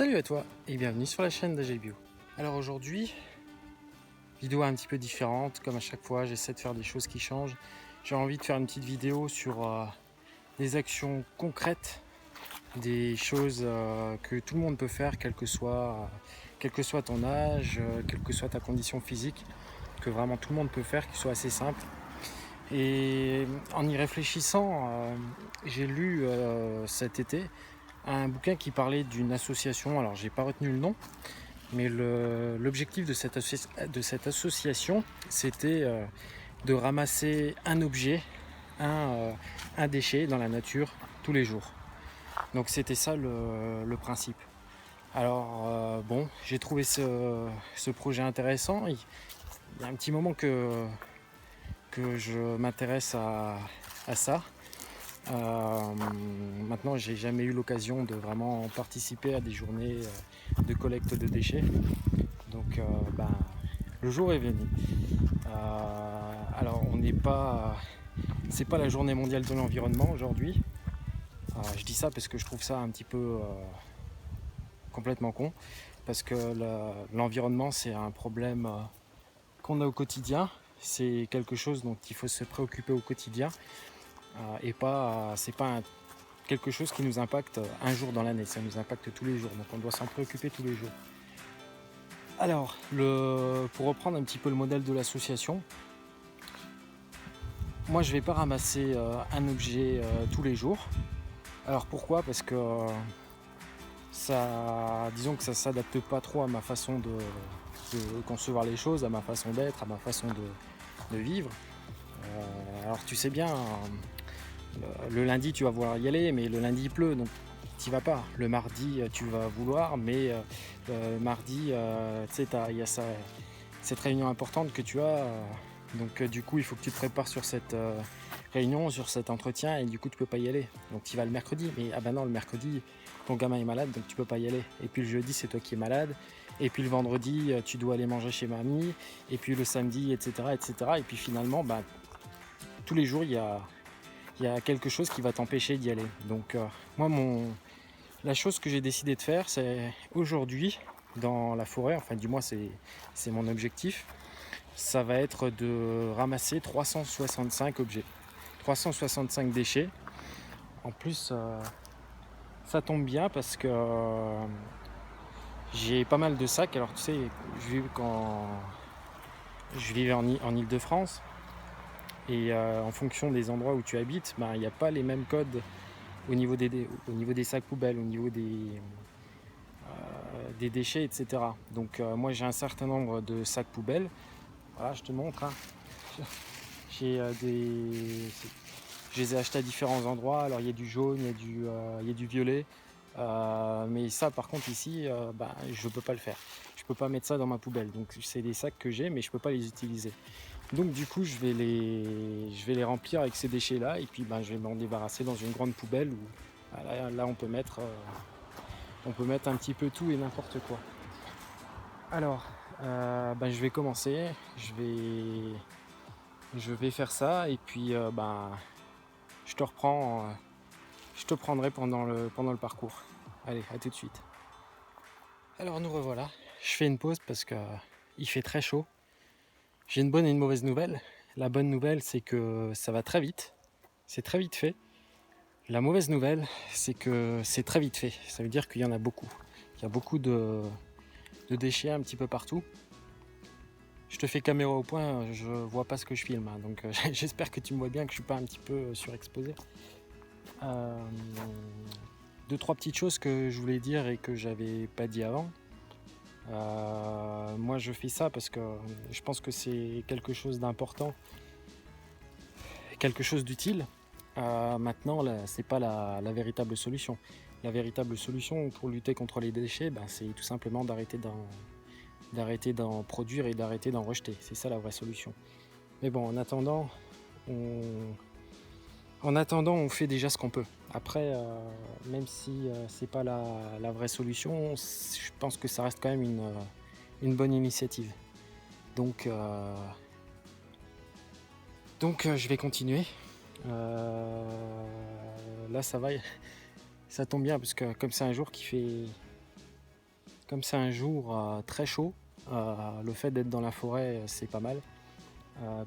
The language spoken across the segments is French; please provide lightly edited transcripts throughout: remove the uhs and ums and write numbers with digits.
Salut à toi et bienvenue sur la chaîne d'AG Bio. Alors aujourd'hui, vidéo un petit peu différente, comme à chaque fois, j'essaie de faire des choses qui changent. J'ai envie de faire une petite vidéo sur des actions concrètes, des choses que tout le monde peut faire, quel que soit ton âge, quelle que soit ta condition physique, que vraiment tout le monde peut faire, qui soit assez simple. Et en y réfléchissant, j'ai lu cet été un bouquin qui parlait d'une association, alors j'ai pas retenu le nom, mais l'objectif de cette association, c'était de ramasser un objet, un déchet dans la nature tous les jours. Donc c'était ça le principe. Alors bon, j'ai trouvé ce projet intéressant. Il y a un petit moment que je m'intéresse à ça. Maintenant, j'ai jamais eu l'occasion de vraiment participer à des journées de collecte de déchets. Donc, le jour est venu. Alors, c'est pas la journée mondiale de l'environnement aujourd'hui. Je dis ça parce que je trouve ça un petit peu complètement con, parce que l'environnement, c'est un problème qu'on a au quotidien. C'est quelque chose dont il faut se préoccuper au quotidien. Et c'est pas quelque chose qui nous impacte un jour dans l'année, ça nous impacte tous les jours, donc on doit s'en préoccuper tous les jours. Alors, pour reprendre un petit peu le modèle de l'association, moi je vais pas ramasser un objet tous les jours. Alors pourquoi ? Parce que disons que ça s'adapte pas trop à ma façon de concevoir les choses, à ma façon d'être, à ma façon de vivre. Alors tu sais bien, le lundi tu vas vouloir y aller, mais le lundi il pleut, donc tu vas pas. Le mardi tu vas vouloir, mais mardi tu sais, il y a cette réunion importante que tu as, donc du coup il faut que tu te prépares sur cette réunion, sur cet entretien, et du coup tu peux pas y aller. Donc tu y vas le mercredi, mais ah ben non, le mercredi ton gamin est malade, donc tu peux pas y aller. Et puis le jeudi c'est toi qui es malade, et puis le vendredi tu dois aller manger chez mamie, et puis le samedi, etc. Et puis finalement tous les jours il y a quelque chose qui va t'empêcher d'y aller. Donc moi la chose que j'ai décidé de faire, c'est aujourd'hui dans la forêt, enfin du moins c'est mon objectif, ça va être de ramasser 365 objets, 365 déchets. En plus ça tombe bien parce que j'ai pas mal de sacs. Alors tu sais, quand je vivais en Île-de-France, et en fonction des endroits où tu habites, il n'y a pas les mêmes codes au niveau des sacs poubelles, au niveau des déchets, etc. Donc moi j'ai un certain nombre de sacs poubelles. Voilà, je te montre. Hein. J'ai je les ai achetés à différents endroits. Alors il y a du jaune, il y a du violet. Mais ça par contre ici, je peux pas le faire. Je peux pas mettre ça dans ma poubelle. Donc c'est des sacs que j'ai, mais je peux pas les utiliser. Donc du coup je vais les remplir avec ces déchets là, et puis je vais m'en débarrasser dans une grande poubelle où là on peut mettre un petit peu tout et n'importe quoi. Alors je vais commencer, je vais faire ça, et puis je te prendrai pendant le parcours. Allez, à tout de suite. Alors nous revoilà, je fais une pause parce que il fait très chaud. J'ai une bonne et une mauvaise nouvelle. La bonne nouvelle, c'est que ça va très vite, c'est très vite fait. La mauvaise nouvelle, c'est que c'est très vite fait. Ça veut dire qu'il y en a beaucoup. Il y a beaucoup de déchets un petit peu partout. Je te fais caméra au point, je vois pas ce que je filme, hein, donc j'espère que tu me vois bien, que je suis pas un petit peu surexposé. Deux, trois petites choses que je voulais dire et que j'avais pas dit avant. Moi je fais ça parce que je pense que c'est quelque chose d'important, quelque chose d'utile. Maintenant là, c'est pas la véritable solution. La véritable solution pour lutter contre les déchets, c'est tout simplement d'arrêter d'en produire et d'arrêter d'en rejeter. C'est ça la vraie solution. Mais bon, en attendant on fait déjà ce qu'on peut. Après, même si c'est pas la vraie solution, je pense que ça reste quand même une bonne initiative. Donc je vais continuer. Là ça va, ça tombe bien parce que comme c'est un jour qui fait comme c'est un jour très chaud, le fait d'être dans la forêt, c'est pas mal.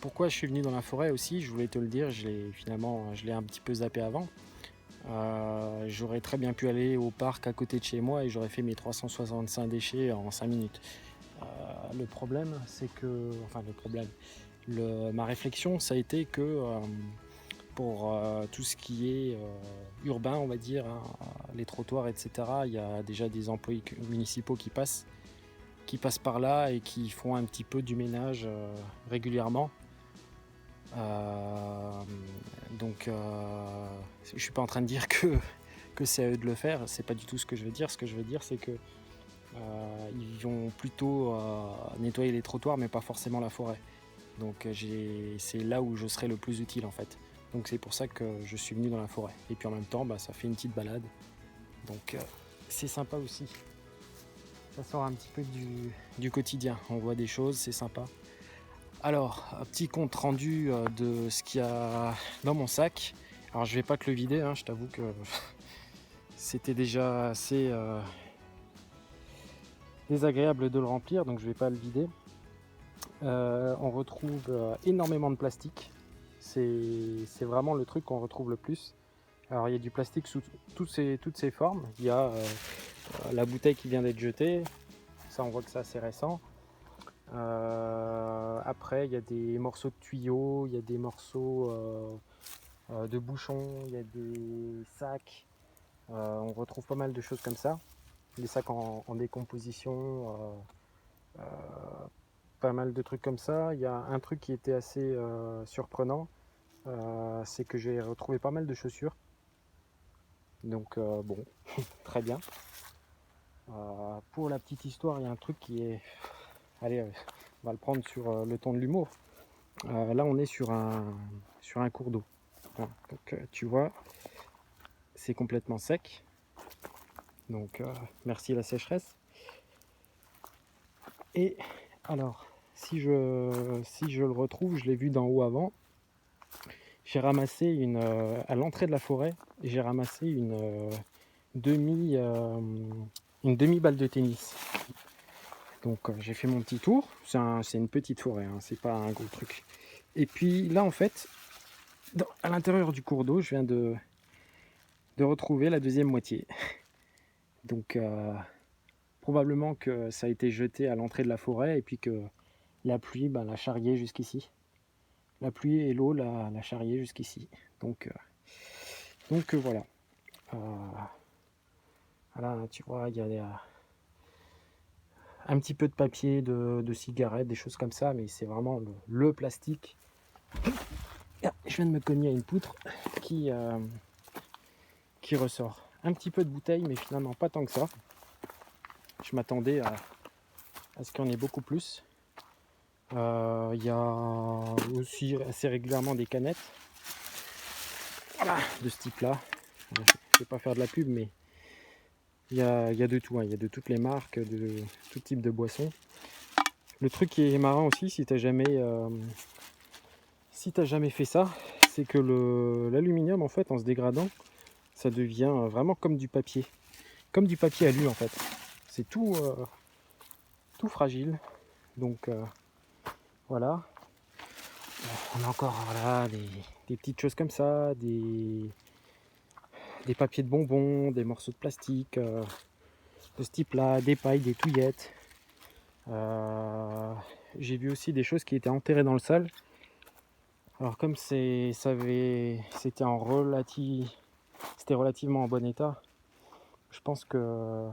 Pourquoi je suis venu dans la forêt aussi, je voulais te le dire, je l'ai un petit peu zappé avant. J'aurais très bien pu aller au parc à côté de chez moi et j'aurais fait mes 365 déchets en 5 minutes. Le problème, c'est que... Enfin, le problème... ma réflexion, ça a été que pour tout ce qui est urbain, on va dire, hein, les trottoirs, etc., il y a déjà des employés municipaux qui passent par là et qui font un petit peu du ménage régulièrement. Donc je suis pas en train de dire que c'est à eux de le faire, c'est pas du tout ce que je veux dire. Ce que je veux dire, c'est que ils vont plutôt nettoyer les trottoirs, mais pas forcément la forêt. Donc c'est là où je serai le plus utile en fait. Donc c'est pour ça que je suis venu dans la forêt. Et puis en même temps, ça fait une petite balade. Donc c'est sympa aussi. Ça sort un petit peu du quotidien. On voit des choses, c'est sympa. Alors, un petit compte rendu de ce qu'il y a dans mon sac. Alors je vais pas te le vider, hein, je t'avoue que c'était déjà assez désagréable de le remplir, donc je vais pas le vider. On retrouve énormément de plastique. C'est vraiment le truc qu'on retrouve le plus. Alors il y a du plastique sous toutes ces formes. Il y a la bouteille qui vient d'être jetée. Ça, on voit que c'est assez récent. Après, il y a des morceaux de tuyaux, il y a des morceaux de bouchons, il y a des sacs. On retrouve pas mal de choses comme ça. Des sacs en décomposition, pas mal de trucs comme ça. Il y a un truc qui était assez surprenant, c'est que j'ai retrouvé pas mal de chaussures. Donc bon, très bien. Pour la petite histoire, il y a un truc qui est... Allez, on va le prendre sur le ton de l'humour. Là, on est sur un cours d'eau. Voilà. Donc tu vois, c'est complètement sec. Donc merci la sécheresse. Et alors, si je le retrouve, je l'ai vu d'en haut avant. J'ai ramassé à l'entrée de la forêt, j'ai ramassé une demi-balle de tennis. Donc j'ai fait mon petit tour. C'est une petite forêt, hein, c'est pas un gros truc. Et puis là, en fait, à l'intérieur du cours d'eau, je viens de retrouver la deuxième moitié. Donc probablement que ça a été jeté à l'entrée de la forêt et puis que la pluie l'a charrié jusqu'ici. La pluie et l'eau l'a charrié jusqu'ici. Donc voilà. Là, tu vois, il y a un petit peu de papier, de cigarettes, des choses comme ça, mais c'est vraiment le plastique. Je viens de me cogner à une poutre qui ressort. Un petit peu de bouteille, mais finalement pas tant que ça. Je m'attendais à ce qu'il y en ait beaucoup plus. Il y a aussi assez régulièrement des canettes. Voilà, de ce type-là. Je ne vais pas faire de la pub, mais il y a de tout. Hein. Il y a de toutes les marques, de tout type de boissons. Le truc qui est marrant aussi, si tu n'as jamais fait ça, c'est que l'aluminium, en fait, en se dégradant, ça devient vraiment comme du papier. Comme du papier alu, en fait. C'est tout fragile. Donc voilà. On a encore des petites choses comme ça, des papiers de bonbons, des morceaux de plastique de ce type-là, des pailles, des touillettes. J'ai vu aussi des choses qui étaient enterrées dans le sol. Alors comme c'était relativement en bon état, je pense que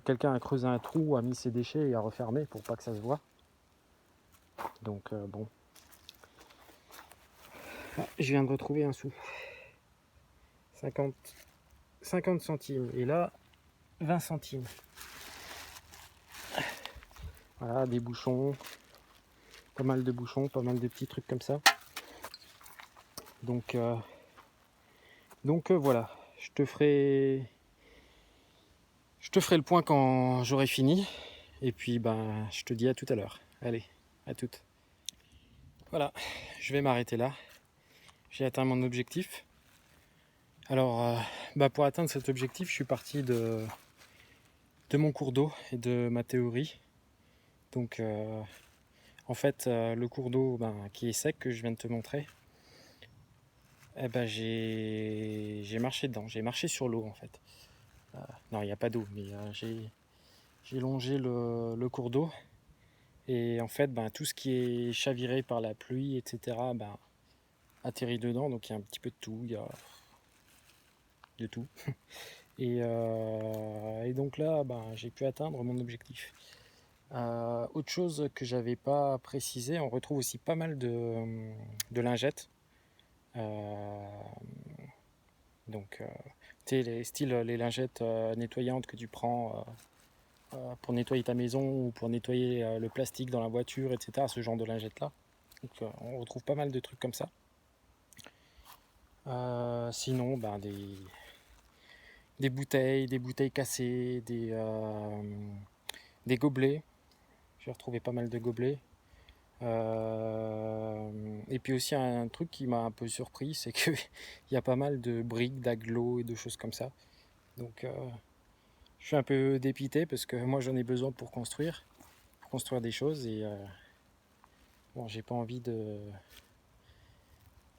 quelqu'un a creusé un trou, a mis ses déchets et a refermé pour pas que ça se voit. Donc bon. Ah, je viens de retrouver un sou. 50 centimes. Et là, 20 centimes. Voilà, des bouchons. Pas mal de bouchons, pas mal de petits trucs comme ça. Donc voilà. Je te ferai le point quand j'aurai fini. Et puis je te dis à tout à l'heure. Allez, à toutes. Voilà, je vais m'arrêter là. J'ai atteint mon objectif. Alors, pour atteindre cet objectif, je suis parti de de mon cours d'eau et de ma théorie. Donc en fait le cours d'eau qui est sec que je viens de te montrer, eh ben, j'ai marché dedans, j'ai marché sur l'eau en fait. Non, il n'y a pas d'eau, mais j'ai longé le cours d'eau. Et en fait, tout ce qui est chaviré par la pluie, etc., atterrit dedans. Donc il y a un petit peu de tout, il y a de tout. Et donc là, j'ai pu atteindre mon objectif. Autre chose que j'avais pas précisé, on retrouve aussi pas mal de lingettes. Donc, tu sais, les lingettes nettoyantes que tu prends pour nettoyer ta maison ou pour nettoyer le plastique dans la voiture, etc. Ce genre de lingettes là. Donc, on retrouve pas mal de trucs comme ça. Sinon, des bouteilles cassées, des gobelets. J'ai retrouvé pas mal de gobelets. Et puis aussi un truc qui m'a un peu surpris, c'est qu'il y a pas mal de briques, d'agglos et de choses comme ça. Donc je suis un peu dépité parce que moi j'en ai besoin pour construire des choses et bon, j'ai pas envie de...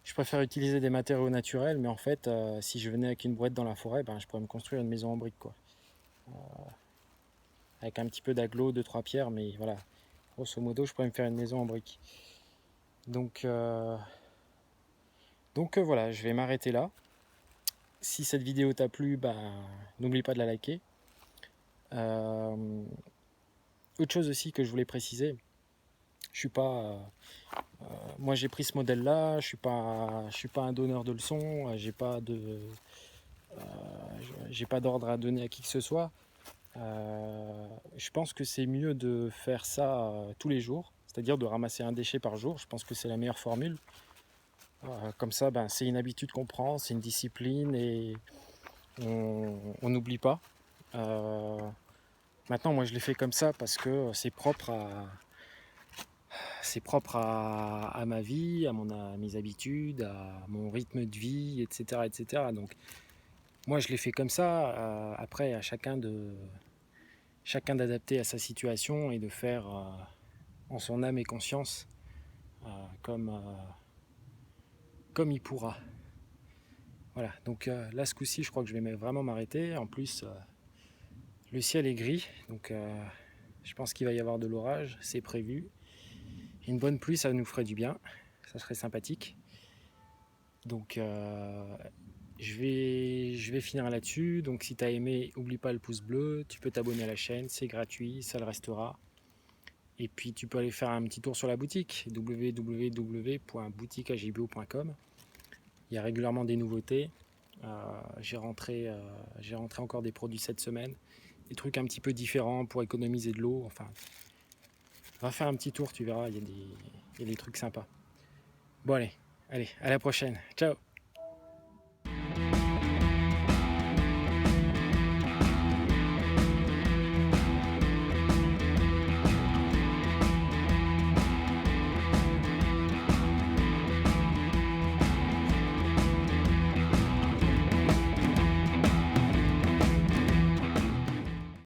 Je préfère utiliser des matériaux naturels, mais en fait si je venais avec une boîte dans la forêt, je pourrais me construire une maison en briques quoi. Avec un petit peu d'agglos, 2-3 pierres, mais voilà, grosso modo je pourrais me faire une maison en briques. Donc voilà, je vais m'arrêter là. Si cette vidéo t'a plu, n'oublie pas de la liker. Autre chose aussi que je voulais préciser, je suis pas, moi j'ai pris ce modèle-là, je suis pas un donneur de leçons, j'ai pas d'ordre à donner à qui que ce soit. Je pense que c'est mieux de faire ça tous les jours, c'est-à-dire de ramasser un déchet par jour. Je pense que c'est la meilleure formule. Comme ça, c'est une habitude qu'on prend, c'est une discipline et on n'oublie pas. Maintenant, moi, je l'ai fait comme ça parce que c'est propre à ma vie, à mes habitudes, à mon rythme de vie, etc., etc. Donc, moi, je l'ai fait comme ça. Après, à chacun d'adapter à sa situation et de faire en son âme et conscience comme il pourra. Voilà. Donc là, ce coup-ci, je crois que je vais vraiment m'arrêter. En plus, le ciel est gris, donc je pense qu'il va y avoir de l'orage, c'est prévu. Une bonne pluie, ça nous ferait du bien, ça serait sympathique. Donc je vais finir là-dessus. Donc si tu as aimé, n'oublie pas le pouce bleu, tu peux t'abonner à la chaîne, c'est gratuit, ça le restera. Et puis tu peux aller faire un petit tour sur la boutique, www.boutiqueajbo.com. Il y a régulièrement des nouveautés. J'ai rentré encore des produits cette semaine, des trucs un petit peu différents pour économiser de l'eau. Enfin, va faire un petit tour, tu verras, il y a des trucs sympas. Bon allez, à la prochaine. Ciao.